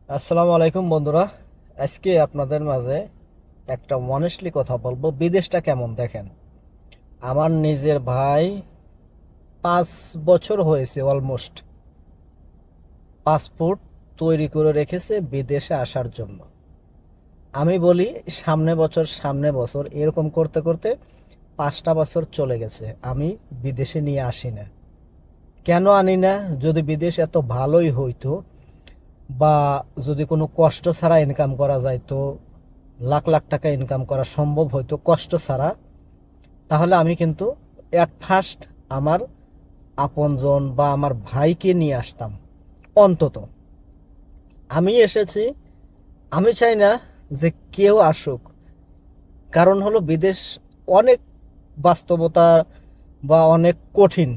আসসালামু আলাইকুম বন্ধুরা। আজকে আপনাদের মাঝে একটা অনেস্টলি কথা বলবো, বিদেশটা কেমন দেখেন। আমার নিজের ভাই 5 বছর হয়েছে অলমোস্ট পাসপোর্ট তৈরি করে রেখেছে বিদেশে আসার জন্য। আমি বলি সামনে বছর এরকম করতে করতে 5টা বছর চলে গেছে, আমি বিদেশে নিয়ে আসি না। কেন আনি না? যদি বিদেশ এত ভালোই হইতো বা যদি কোনো কষ্ট ছাড়া ইনকাম করা যায়, তো লাখ লাখ টাকা ইনকাম করা সম্ভব হয়তো কষ্ট ছাড়া, তাহলে আমি কিন্তু অ্যাট ফার্স্ট আমার আপনজন বা আমার ভাইকে নিয়ে আসতাম অন্তত। আমি এসেছি, আমি চাই না যে কেউ আসুক। কারণ হলো বিদেশ অনেক বাস্তবতা বা অনেক কঠিন।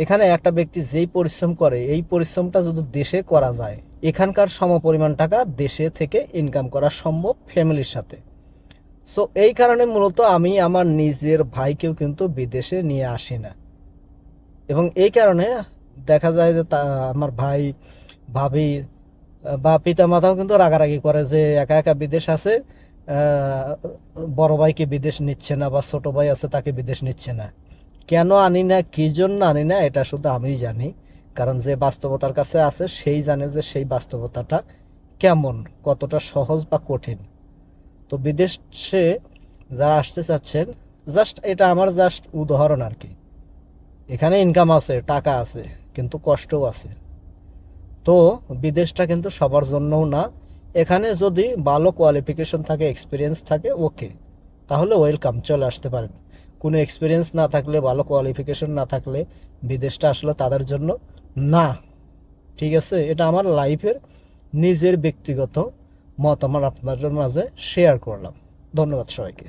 এখানে একটা ব্যক্তি যেই পরিশ্রম করে, এই পরিশ্রমটা যদি দেশে করা যায়, এখানকার সমপরিমাণ টাকা দেশে থেকে ইনকাম করা সম্ভব ফ্যামিলির সাথে। সো এই কারণে মূলত আমি আমার নিজের ভাইকেও কিন্তু বিদেশে নিয়ে আসি না। এবং এই কারণে দেখা যায় যে আমার ভাই, ভাবি বা পিতা মাতাও কিন্তু রাগারাগি করে যে একা একা বিদেশ আছে, বড় ভাইকে বিদেশ নিচ্ছে না, বা ছোট ভাই আছে তাকে বিদেশ নিচ্ছে না। কেন আনি না, কি জন্য আনি না, এটা শুধু আমিই জানি। কারণ যে বাস্তবতার কাছে আছে সেই জানে যে সেই বাস্তবতাটা কেমন, কতটা সহজ বা কঠিন। তো বিদেশে যারা আসতে চাচ্ছেন, জাস্ট এটা আমার জাস্ট উদাহরণ আর কি। এখানে ইনকাম আছে, টাকা আছে, কিন্তু কষ্টও আছে। তো বিদেশটা কিন্তু সবার জন্যও না। এখানে যদি ভালো কোয়ালিফিকেশন থাকে, এক্সপিরিয়েন্স থাকে, ওকে, তাহলে ওয়েলকাম, চলে আসতে পারেন। কোনো এক্সপিরিয়েন্স না থাকলে, ভালো কোয়ালিফিকেশন না থাকলে বিদেশটা আসলে তাদের জন্য না। ঠিক আছে, এটা আমার লাইফের নিজের ব্যক্তিগত মত আমার আপনাদের মাঝে শেয়ার করলাম। ধন্যবাদ সবাইকে।